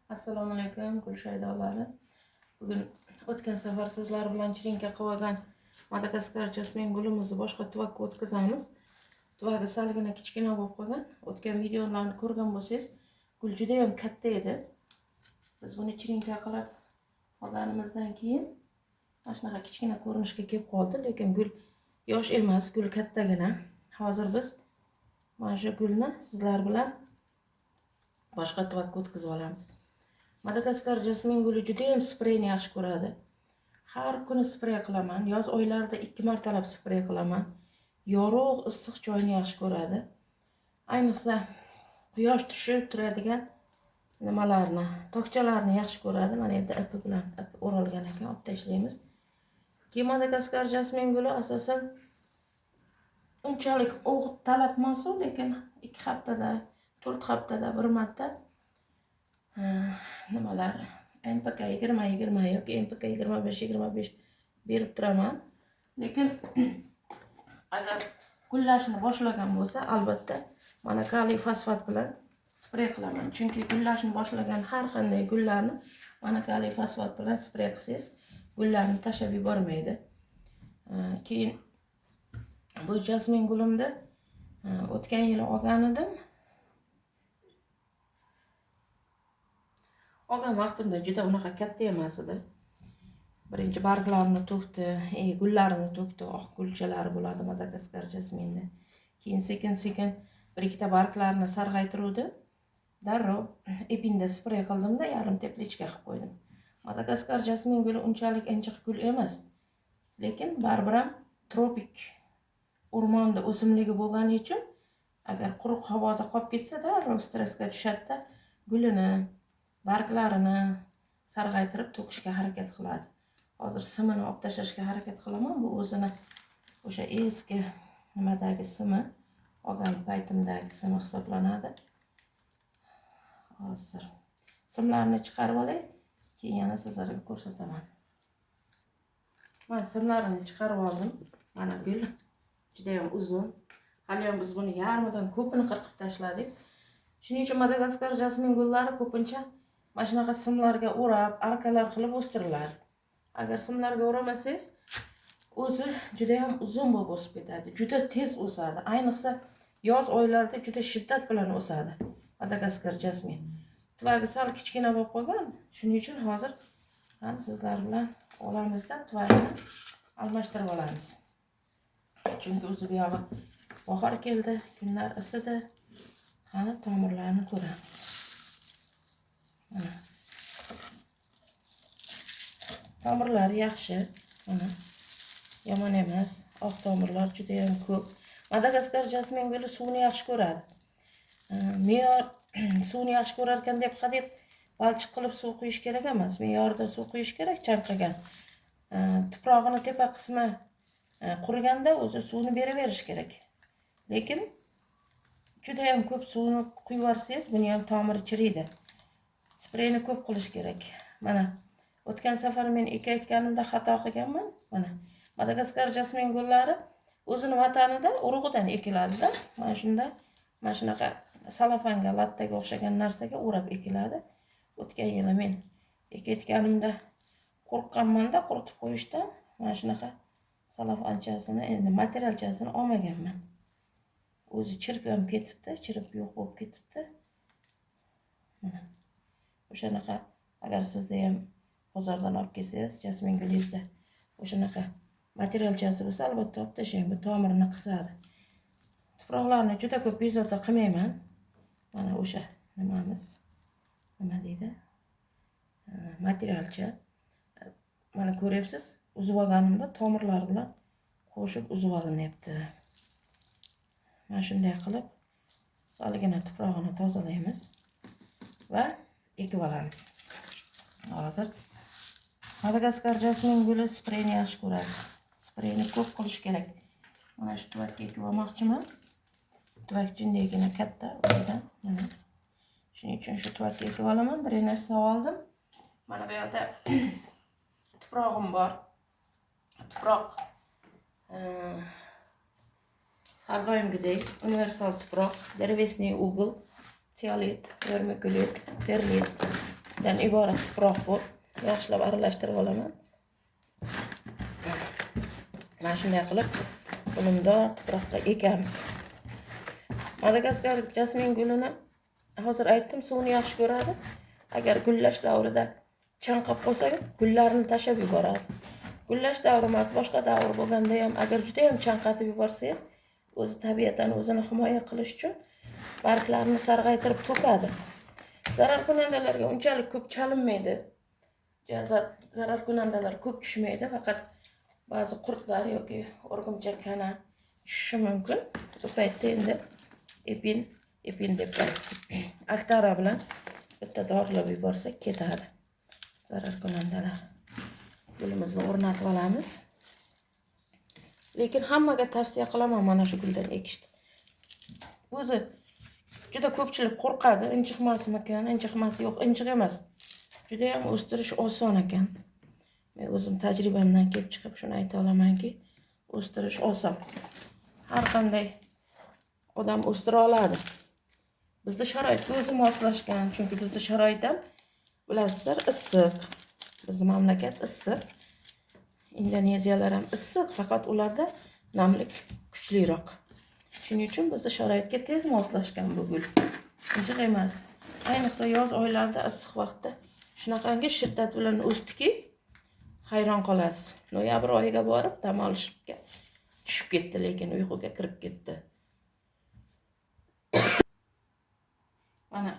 Assalomu alaykum Gulshaydolari. Bugun o'tgan safar sizlar bilan chirinka qilib olgan Madagaskar jasmin gulimizni boshqa tuvakka o'tkazamiz. Tuvagi salgina kichkina bo'lib qolgan. O'tgan videolarni ko'rgan bo'lsangiz, gul juda ham katta edi. Biz buni chirinka qilib olganimizdan keyin mana shunaqa kichkina ko'rinishga kelib qoldi, lekin gul yosh emas, gul kattagina. Hozir biz mana shu gulni sizlar bilan boshqa tuvakka o'tkazib olamiz. Madagaskar jasmin guli juda ham spreyni yaxshi ko'radi. Har kuni sprey qilaman. Yoz oylarida 2 martalab sprey qilaman. Yorug' issiq joyni yaxshi ko'radi. Ayniqsa quyosh tushib turadigan nimalarni, tokchalarni yaxshi ko'radi. Mana endi ipi bilan o'ralgan ekan, olib tashlaymiz. Keyin Madagaskar jasmin guli asosan unchalik o'g'it talab emas, lekin 2 haftada, 4 haftada bir marta nimalar NPK 20 yoki NPK 25 berib turaman. Lekin agar gullashni boshlagan bo'lsa, albatta mana kaliy fosfat bilan sprey qilaman. Chunki gullashni boshlagan har qanday gullarni mana kaliy fosfat bilan sprey qilsangiz, gullarni tashlab yubormaydi. Keyin bu jasmin gulimda o'tgan yili olgan edim. Olgan vaqtimda juda unaqa katta emas edi. Birinchi barglarini to'kdi, gullarini to'kdi, oq gulchalari bo'ladi Madagaskar jasminda. Keyin sekin-sekin bir ikkita barglarini sarg'aytiruvdi. Darrov epinda sprey qildimda, yarim teplичка qilib qo'ydim. Madagaskar jasmin guli unchalik injiq gul emas, lekin baribir ham tropik o'rmonda o'simligi bo'lgani uchun agar quruq havoda qolib ketsa, darrov stressga tushadi-da, gulini, barglarini sarg'aytirib to'kishga harakat qiladi. Hozir simini olib tashlashga harakat qilaman. Bu o'zini o'sha eski nimadagi simi, olgan paytimdagi simi hisoblanadi. Hozir simlarni chiqarib olay, keyin yana sizlarga ko'rsataman. Mana simlarini chiqarib oldim. Mana gul juda ham uzun. Hali ham biz buni yarmidan ko'pini qirqib tashladik. Shuning uchun Madagaskar jasmin gullari ko'pincha mana shunaqa simlarga o'rab, arkalar qilib o'stiriladi. Agar simlarga o'ramasangiz, o'zi juda ham uzun bo'lib o'sib ketadi. Juda tez o'sadi. Ayniqsa yoz oylarida juda shiddat bilan o'sadi Madagaskar jasmin. Tuvagi sal kichkina bo'lib qolgan. Shuning uchun hozir ham sizlar bilan olamizda tuvagini almashtirib olamiz. Chunki o'zi bu yog'i bahor keldi, kunlar isidi. Qani tomirlarni ko'ramiz. Mana tomirlari yaxshi, mana yomon emas. Oq tomirlar juda ham ko'p. Madagaskar jasmin guli suvni yaxshi ko'radi. Me'yor suvni yaxshi ko'rar ekan deb hadeb balchiq qilib suv quyish kerak emas. Me'yorda suv quyish kerak, chanqagan. Tuprog'ini tepa qismi quriganda o'zi suvni beraverish kerak. Lekin juda ham ko'p suvni quyib yuborsangiz, buni ham tomiri chiriydi. Spreyni ko'p qilish kerak. Mana o'tgan safar men ekayotganimda xato qilganman. Mana Madagaskar jasmin gullari o'zini vatanida urug'idan ekiladi-da. Mana shunda, mana shunaqa salafanga, lattaga o'xshagan narsaga o'rab ekiladi. O'tgan yili men ekayotganimda qo'rqqanman-da quritib qo'yishdan. Mana shunaqa salafanchasini, endi materialchasini olmaganman. O'zi chirib ham ketibdi, chirib yo'q bo'lib ketibdi. Mana o'shanaqa agar sizda ham bozordan olib kelsangiz, jasmin gulingizda o'shanaqa materialchasi bo'lsa, albatta olib tashlang, bu tomirni qisadi. Tuproqlarni juda ko'p bezovta qilmayman. Mana o'sha nimamiz, nima deydi? Materialcha. Mana ko'ryapsiz, uzib olganimda tomirlar bilan qo'shib uzib olinyapti. Mana shunday qilib salgina tuprog'ini tozalaymiz va ekib olamiz. Hozir Madagaskar jasmin guli spreyni yaxshi ko'radi. Spreyni ko'p qilish kerak. Mana shu tuvakka ekib olmoqchiman. Tuvak jindagina katta o'zidan. Mana shuning uchun shu tuvakka ekib olaman. Drenaj solib oldim. Mana bu yerda tuprog'im bor. Tuproq har doimgidek universal tuproq, древесный угол, циолит, вермикулит, perlit, dan iborat tuproq bu. Yaxshilab aralashtirib olaman. Mana shunday qilib unumdor tuproqqa ekamiz. Madagaskar jasmin gulini hozir aytdim, suvni yaxshi ko'radi. Agar gullash davrida chanqab qolsa, gullarini tashab yuboradi. Gullash davri emas, boshqa davr bo'lganda ham agar juda ham chanqatib yuborsangiz, o'zi tabiatan o'zini himoya qilish uchun barglarini sarg'aytirib to'kadi. Zararkunandalarga unchalik ko'p chalinmaydi. Zararkunandalar ko'p tushmaydi, faqat ba'zi qurtlar yoki o'rgimchak kana tushishi mumkin. Bu paytda endi epin deb Aktara bilan bitta dorilab yuborsak ketadi zararkunandalar. Gulimizni o'rnatib olamiz. Lekin hammaga tavsiya qilaman mana shu guldan ekishni. O'zi juda ko'pchilik qo'rqadi, injiqmasmikan, injiqmas yo'q, injiq emas. Juda ham o'stirish oson ekan. Men o'zim tajribamdan kelib chiqib shuni ayta olamanki, o'stirish oson. Har qanday odam o'stira oladi. Bizda sharoitga o'zi moslashgan, chunki bizda sharoit ham bilasizlar issiq. Bizning mamlakat issiq. Indoneziyalar ham issiq, faqat ularda namlik kuchliroq. Shuning uchun bizda sharoitga tez moslashgan bu gul. Injiq emas. Ayniqsa yoz oylarida issiq vaqtda shunaqangi shiddat bilan o'sdiki, hayron qolasiz. Noyabr oyiga borib dam olishga tushib ketdi, lekin uyquga kirib ketdi. Mana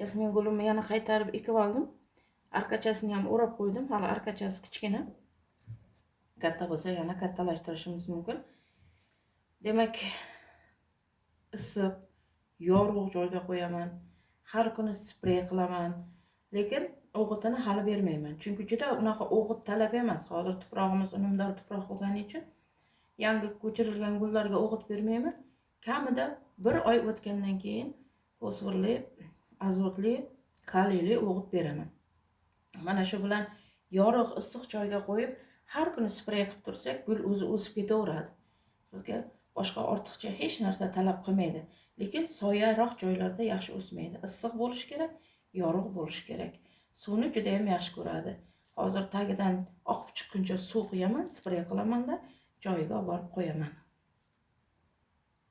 jasmin gulimni yana qaytarib ekib oldim. Arqachasini ham o'rab qo'ydim. Hali arqachasi kichkina. Katta bo'lsa yana kattalashtirishimiz mumkin. Demak, issiq, yorug' joyga qo'yaman. Har kuni sprey qilaman. Lekin o'g'itini hali bermayman. Chunki juda unaqa o'g'it talab emas. Hozir tuprog'imiz unumdor tuproq bo'lgani uchun yangi ko'chirilgan gullarga o'g'it bermayman. Kamida 1 oy o'tgandan keyin fosforli, azotli, kaliyli o'g'it beraman. Mana shu bilan yorug' issiq joyga qo'yib, har kuni sprey qilib tursak, gul o'zi o'sib ketaveradi. Sizga boshqa ortiqcha hech narsa talab qilmaydi. Lekin soyaroq joylarda yaxshi o'smaydi. Issiq bo'lishi kerak, yorug' bo'lishi kerak. Suvni juda ham yaxshi ko'radi. Hozir tagidan oqib chiqquncha suv quyaman, sprey qilaman-da, joyiga olib borib qo'yaman.